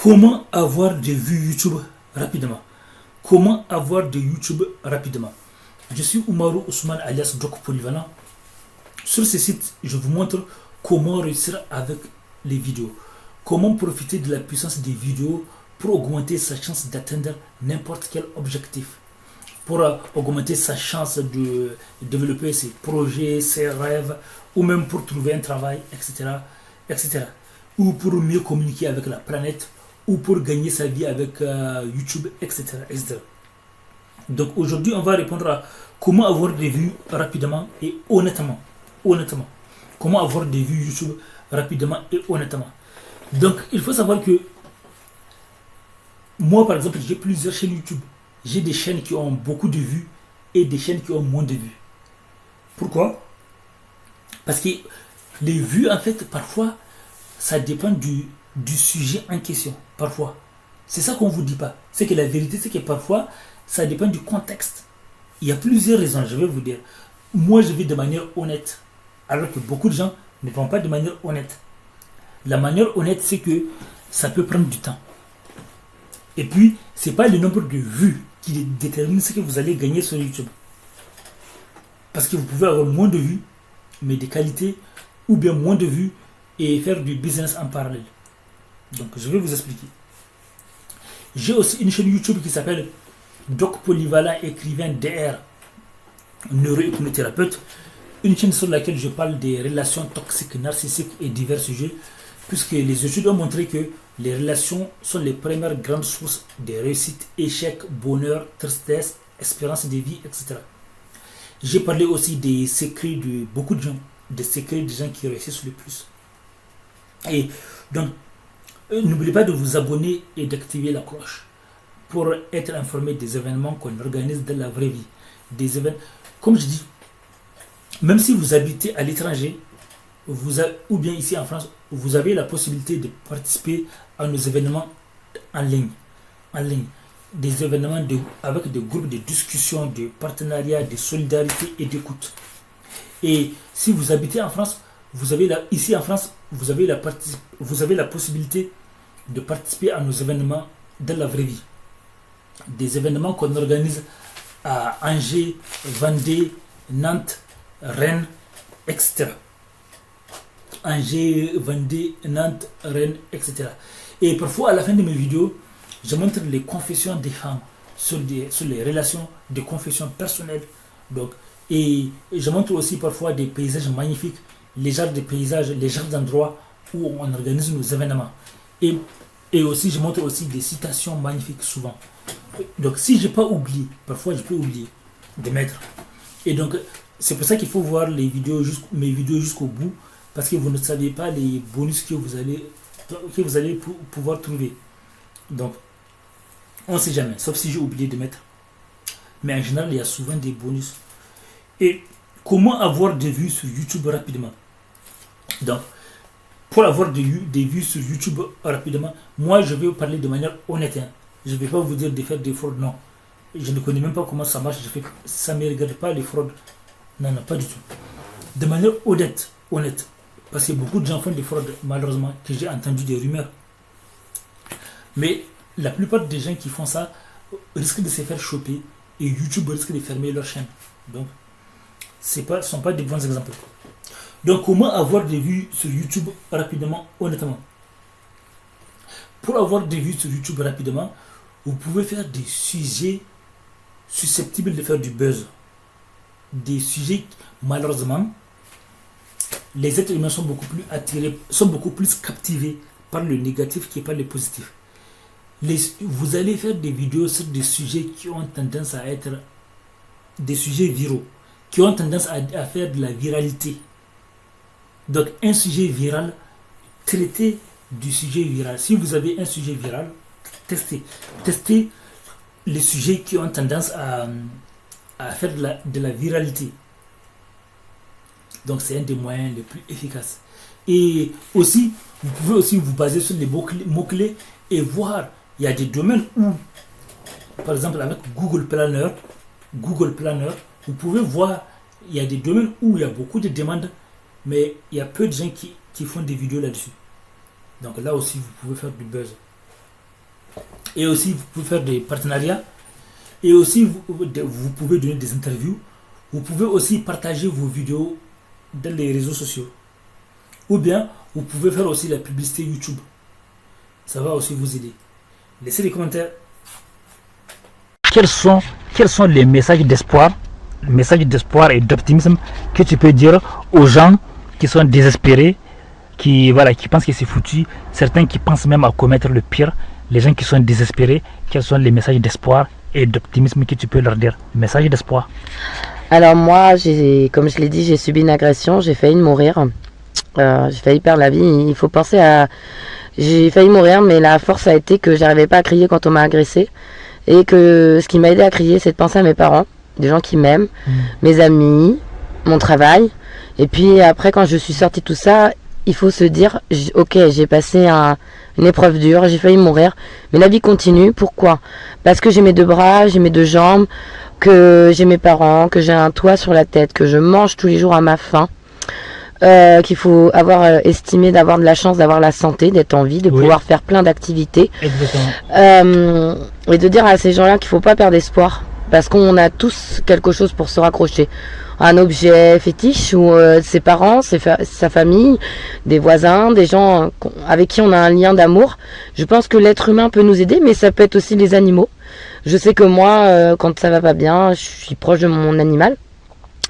Comment avoir des vues YouTube rapidement? Comment avoir des YouTube rapidement? Je suis Oumarou Ousmane alias Doc Polyvalent. Sur ce site, je vous montre comment réussir avec les vidéos. Comment profiter de la puissance des vidéos pour augmenter sa chance d'atteindre n'importe quel objectif. Pour augmenter sa chance de développer ses projets, ses rêves, ou même pour trouver un travail, etc. etc. Ou pour mieux communiquer avec la planète, ou pour gagner sa vie avec YouTube, etc., etc. Donc aujourd'hui, on va répondre à comment avoir des vues rapidement et honnêtement. Honnêtement. Comment avoir des vues YouTube rapidement et honnêtement. Donc il faut savoir que moi, par exemple, j'ai plusieurs chaînes YouTube. J'ai des chaînes qui ont beaucoup de vues et des chaînes qui ont moins de vues. Pourquoi? Parce que les vues, en fait, parfois, ça dépend du sujet en question. Parfois. C'est ça qu'on ne vous dit pas. C'est que la vérité, c'est que parfois, ça dépend du contexte. Il y a plusieurs raisons, je vais vous dire. Moi, je vis de manière honnête. Alors que beaucoup de gens ne vont pas de manière honnête. La manière honnête, c'est que ça peut prendre du temps. Et puis, ce n'est pas le nombre de vues qui détermine ce que vous allez gagner sur YouTube. Parce que vous pouvez avoir moins de vues, mais de qualité, ou bien moins de vues et faire du business en parallèle. Donc, je vais vous expliquer. J'ai aussi une chaîne YouTube qui s'appelle Doc Polyvalent, écrivain DR, neurohypnothérapeute. Une chaîne sur laquelle je parle des relations toxiques, narcissiques et divers sujets, puisque les études ont montré que les relations sont les premières grandes sources de réussite, échec, bonheur, tristesse, espérance de vie, etc. J'ai parlé aussi des secrets de beaucoup de gens, des secrets des gens qui réussissent le plus. Et donc, n'oubliez pas de vous abonner et d'activer la cloche pour être informé des événements qu'on organise dans la vraie vie. Des événements, comme je dis, même si vous habitez à l'étranger, ou bien ici en France, vous avez la possibilité de participer à nos événements en ligne. En ligne. Des événements avec des groupes de discussion, de partenariat, de solidarité et d'écoute. Et si vous habitez en France, ici en France, vous avez la possibilité de participer à nos événements dans la vraie vie. Des événements qu'on organise à Angers, Vendée, Nantes, Rennes, etc. Angers, Vendée, Nantes, Rennes, etc. Et parfois, à la fin de mes vidéos, je montre les confessions des femmes sur les relations de confession personnelle. Donc, et je montre aussi parfois des paysages magnifiques, les genres de paysages, les genres d'endroits où on organise nos événements. Et aussi, je montre aussi des citations magnifiques souvent. Donc, si je n'ai pas oublié, parfois je peux oublier de mettre. Et donc, c'est pour ça qu'il faut voir mes vidéos jusqu'au bout, parce que vous ne savez pas les bonus que vous allez pouvoir trouver. Donc, on ne sait jamais, sauf si j'ai oublié de mettre. Mais en général, il y a souvent des bonus. Et comment avoir des vues sur YouTube rapidement? Donc, pour avoir des vues sur YouTube rapidement, moi, je vais vous parler de manière honnête. Je ne vais pas vous dire de faire des fraudes, non. Je ne connais même pas comment ça marche. Ça ne me regarde pas les fraudes. Non, non, pas du tout. De manière honnête. Parce que beaucoup de gens font des fraudes, malheureusement, que j'ai entendu des rumeurs. Mais la plupart des gens qui font ça risquent de se faire choper et YouTube risque de fermer leur chaîne. Donc, ce ne sont pas des bons exemples. Donc, comment avoir des vues sur YouTube rapidement, honnêtement? Pour avoir des vues sur YouTube rapidement, vous pouvez faire des sujets susceptibles de faire du buzz. Des sujets, malheureusement, les êtres humains sont beaucoup plus attirés, sont beaucoup plus captivés par le négatif que par le positif. Vous allez faire des vidéos sur des sujets qui ont tendance à être des sujets viraux, qui ont tendance à faire de la viralité. Donc, un sujet viral, traitez du sujet viral. Si vous avez un sujet viral, testez les sujets qui ont tendance à faire de la viralité. Donc, c'est un des moyens les plus efficaces. Et aussi, vous pouvez aussi vous baser sur les mots-clés et voir, il y a des domaines où, par exemple, avec Google Planner, vous pouvez voir, il y a des domaines où il y a beaucoup de demandes, mais il y a peu de gens qui font des vidéos là-dessus. Donc là aussi, vous pouvez faire du buzz. Et aussi, vous pouvez faire des partenariats. Et aussi, vous pouvez donner des interviews. Vous pouvez aussi partager vos vidéos dans les réseaux sociaux. Ou bien, vous pouvez faire aussi la publicité YouTube. Ça va aussi vous aider. Laissez les commentaires. Quels sont les messages d'espoir et d'optimisme que tu peux dire aux gens qui sont désespérés, qui pensent que c'est foutu, certains qui pensent même à commettre le pire, les gens qui sont désespérés, quels sont les messages d'espoir et d'optimisme que tu peux leur dire? Message d'espoir. Alors moi, comme je l'ai dit, j'ai subi une agression, j'ai failli mourir, j'ai failli perdre la vie. Il faut penser à... J'ai failli mourir, mais la force a été que j'arrivais pas à crier quand on m'a agressé, et que ce qui m'a aidé à crier, c'est de penser à mes parents, des gens qui m'aiment, mes amis, mon travail. Et puis après, quand je suis sortie de tout ça, il faut se dire, ok, j'ai passé une épreuve dure, j'ai failli mourir, mais la vie continue. Pourquoi? Parce que j'ai mes deux bras, j'ai mes deux jambes, que j'ai mes parents, que j'ai un toit sur la tête, que je mange tous les jours à ma faim, qu'il faut avoir estimé d'avoir de la chance, d'avoir la santé, d'être en vie, de pouvoir faire plein d'activités. Et de dire à ces gens-là qu'il faut pas perdre espoir, parce qu'on a tous quelque chose pour se raccrocher. Un objet fétiche, ou ses parents, sa famille, des voisins, des gens avec qui on a un lien d'amour. Je pense que l'être humain peut nous aider, mais ça peut être aussi les animaux. Je sais que moi, quand ça va pas bien, je suis proche de mon animal.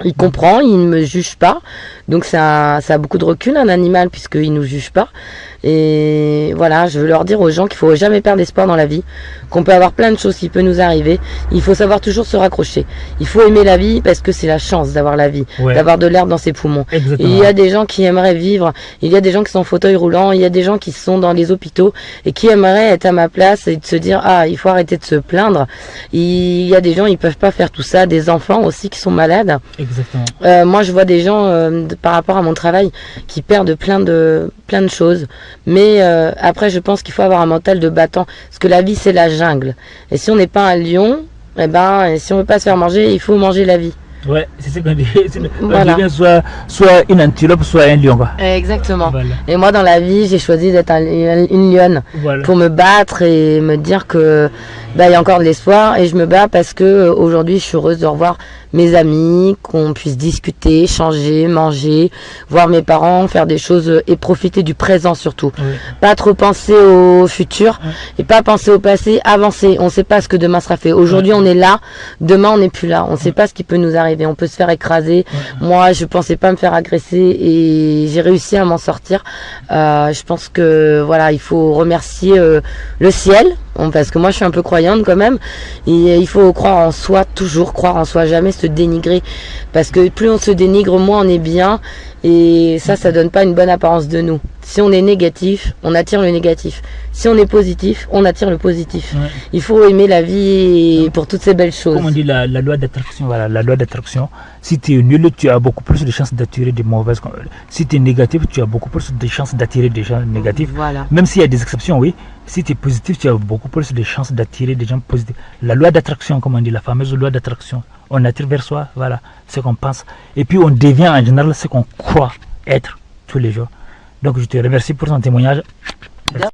Il comprend, il ne me juge pas. Donc ça a beaucoup de recul, un animal, puisqu'il ne nous juge pas. Et voilà, je veux leur dire aux gens qu'il faut jamais perdre espoir dans la vie, qu'on peut avoir plein de choses qui peuvent nous arriver. Il faut savoir toujours se raccrocher. Il faut aimer la vie, parce que c'est la chance d'avoir la vie, d'avoir de l'air dans ses poumons. Et il y a des gens qui aimeraient vivre, il y a des gens qui sont en fauteuil roulant, il y a des gens qui sont dans les hôpitaux et qui aimeraient être à ma place et de se dire, ah, il faut arrêter de se plaindre. Il y a des gens, ils peuvent pas faire tout ça, des enfants aussi qui sont malades. Moi, je vois des gens, par rapport à mon travail, qui perdent plein de choses. Mais après, je pense qu'il faut avoir un mental de battant. Parce que la vie, c'est la jungle. Et si on n'est pas un lion, si on ne veut pas se faire manger, il faut manger la vie. Ouais, c'est ce qu'on dit. Voilà. On devient soit une antilope, soit un lion. Exactement. Voilà. Et moi, dans la vie, j'ai choisi d'être une lionne. Voilà. Pour me battre et me dire que il y a encore de l'espoir. Et je me bats parce que aujourd'hui, je suis heureuse de revoir mes amis, qu'on puisse discuter, changer, manger, voir mes parents, faire des choses et profiter du présent surtout. Oui. Pas trop penser au futur et pas penser au passé, avancer. On ne sait pas ce que demain sera fait. Aujourd'hui, on est là, demain, on n'est plus là. On ne sait pas ce qui peut nous arriver. On peut se faire écraser. Moi, je pensais pas me faire agresser et j'ai réussi à m'en sortir. Je pense que voilà, il faut remercier le ciel, parce que moi, je suis un peu croyante quand même. Et il faut croire en soi, toujours croire en soi, jamais se dénigrer, parce que plus on se dénigre, moins on est bien, et ça donne pas une bonne apparence de nous. Si on est négatif, on attire le négatif. Si on est positif, on attire le positif. Il faut aimer la vie pour toutes ces belles choses. Comme on dit, la loi d'attraction, voilà, la loi d'attraction. Si tu es nul, tu as beaucoup plus de chances d'attirer des mauvaises. Si tu es négatif, tu as beaucoup plus de chances d'attirer des gens négatifs. Voilà. Même s'il y a des exceptions, oui. Si tu es positif, tu as beaucoup plus de chances d'attirer des gens positifs. La loi d'attraction, comme on dit, la fameuse loi d'attraction. On attire vers soi, voilà, ce qu'on pense. Et puis on devient en général ce qu'on croit être tous les jours. Donc je te remercie pour ton témoignage. Merci.